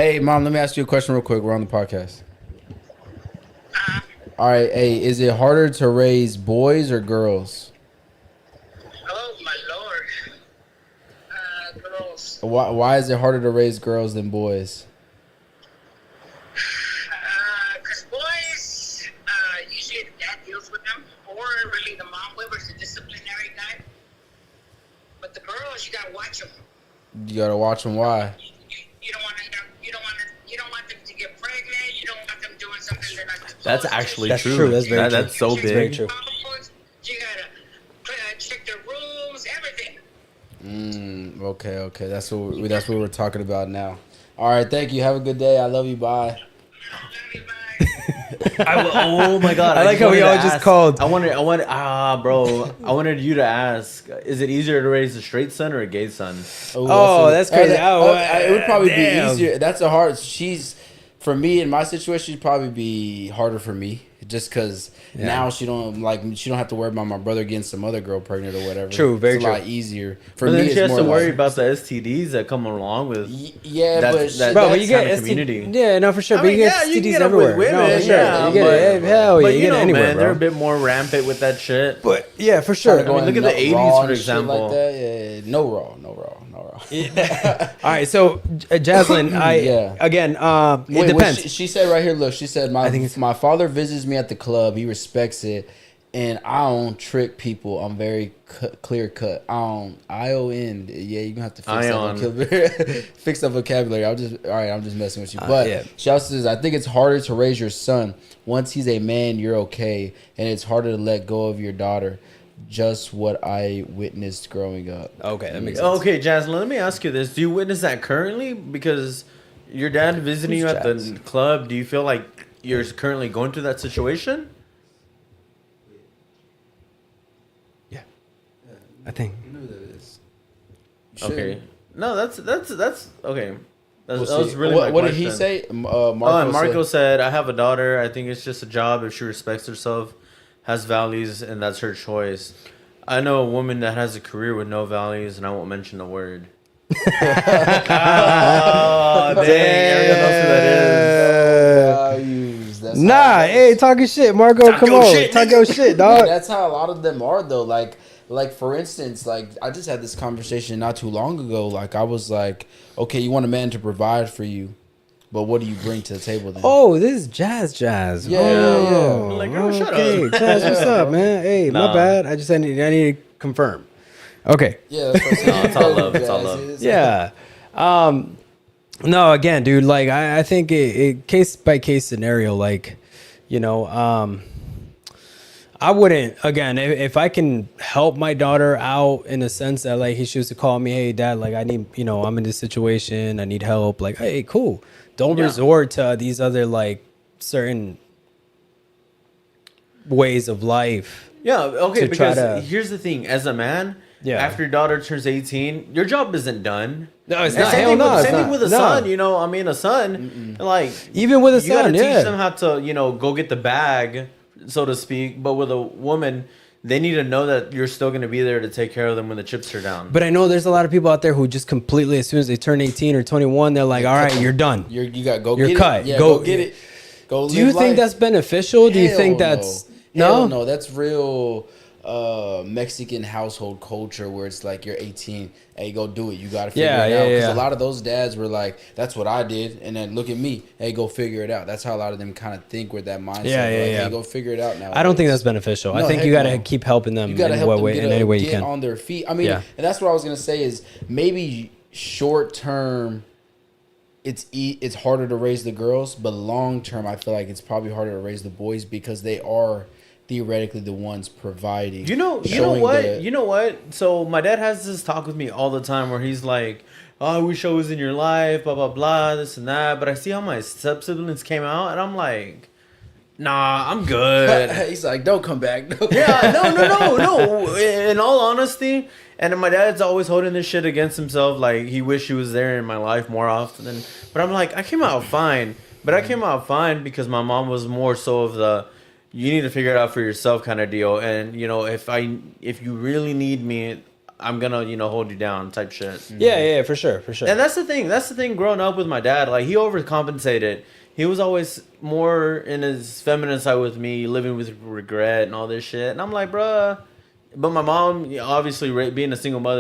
Hey, Mom, let me ask you a question real quick. We're on the podcast. All right. Hey, is it harder to raise boys or girls? Oh my lord. Girls. Why is it harder to raise girls than boys? Because boys, usually the dad deals with them, or really the mom, whoever's the disciplinary guy. But the girls, you gotta watch them. You gotta watch them. Why? You don't want to. You don't want them to get pregnant. You don't want them doing something they're not supposed That's to. actually That's true. true. That's very true. That's so That's very big. true. You gotta check their rooms, everything. Okay. That's what we're talking about now. All right. Thank you. Have a good day. I love you. Bye. Oh my god! I like how we all just called. I wanted you to ask: is it easier to raise a straight son or a gay son? That's crazy. It would probably Damn. be easier. That's a hard. For me in my situation, she'd probably be harder for me, just because now she don't have to worry about my brother getting some other girl pregnant or whatever. True, very it's true. a lot easier for But me. then she It's has more to worry like, about the STDs that come along with. Yeah, that- but that- Bro, but that's you get kind of STD. community. Yeah, no, for sure. I but mean, you get yeah, you can STDs get up everywhere. with women, no, for sure. yeah, you get it. Hell yeah, But you get it anywhere, man, bro. they're a bit more rampant with that shit. But yeah, for sure. Kinda I mean, look at going the 80s, raw for and shit example. Like that. Yeah, no raw. All right, so Jaslyn, again, it Wait, depends. She said right here. Look, she said my father visits me at the club. He respects it, and I don't trick people. I'm very clear cut. ION. Yeah, you're gonna have to fix that vocabulary. I'm just messing with you. But she also says, I think it's harder to raise your son. Once he's a man, you're okay, and it's harder to let go of your daughter. Just what I witnessed growing up. Okay, that makes sense. Okay, Jaslyn, let me ask you this: do you witness that currently? Because your dad visiting you at the club, do you feel like you're currently going through that situation? Yeah, I think. You know who that is. Okay. No, that's okay. That We'll was see. really what my did he question. say? And Marco Marco said, I have a daughter. I think it's just a job. If she respects herself, has values, and that's her choice. I know a woman that has a career with no values, and I won't mention the word. Oh, dang. Everyone knows who that is. Nah, hey, talking shit, Marco. Come on, talk your shit, dog. That's how a lot of them are, though. Like for instance, like I just had this conversation not too long ago. Like I was like, okay, you want a man to provide for you, but what do you bring to the table then? Oh, this is Jazz. Yeah. Oh, Like, girl, shut okay, up. Jazz, what's up, man? Hey, my bad. I need to confirm. Okay. Yeah, that's what I'm saying. No, it's all love. It's all love. Yeah. No, again, dude, like I think it case by case scenario, like, I wouldn't, again, if I can help my daughter out in a sense that like he chooses to call me, hey dad, like I need, I'm in this situation, I need help, like, hey, cool. Don't resort to these other like certain ways of life. Yeah, okay, because to... here's the thing. As a man, after your daughter turns 18, your job isn't done. No, it's and not. Same thing with a son, a son, like... Even with a son, you gotta teach them how to, go get the bag, so to speak. But with a woman, they need to know that you're still going to be there to take care of them when the chips are down. But I know there's a lot of people out there who just completely, as soon as they turn 18 or 21, they're like, all right, you're done. You got to go you're get cut. it. Yeah, go get it. Go Do you think that's beneficial? Do you think that's... No, that's real Mexican household culture where it's like you're 18, hey, go do it. You got to figure it out. Because a lot of those dads were like, that's what I did. And then look at me. Hey, go figure it out. That's how a lot of them kind of think with that mindset. Hey, go figure it out now. I don't think that's beneficial. I think you got to keep helping them in any way you can. On their feet. I mean, and that's what I was going to say is maybe short term, it's harder to raise the girls, but long term, I feel like it's probably harder to raise the boys because they are theoretically the ones providing. You know what? So my dad has this talk with me all the time where he's like, oh, I wish I was in your life, blah, blah, blah, this and that. But I see how my step-siblings came out, and I'm like, nah, I'm good. He's like, don't come back. No. In all honesty, and my dad's always holding this shit against himself. Like, he wished he was there in my life more often. But I'm like, I came out fine. But I came out fine because my mom was more so of the, you need to figure it out for yourself kind of deal. And, if you really need me, I'm gonna, hold you down type shit. Yeah, for sure. And that's the thing growing up with my dad, like he overcompensated. He was always more in his feminine side with me, living with regret and all this shit. And I'm like, bruh. But my mom, obviously being a single mother,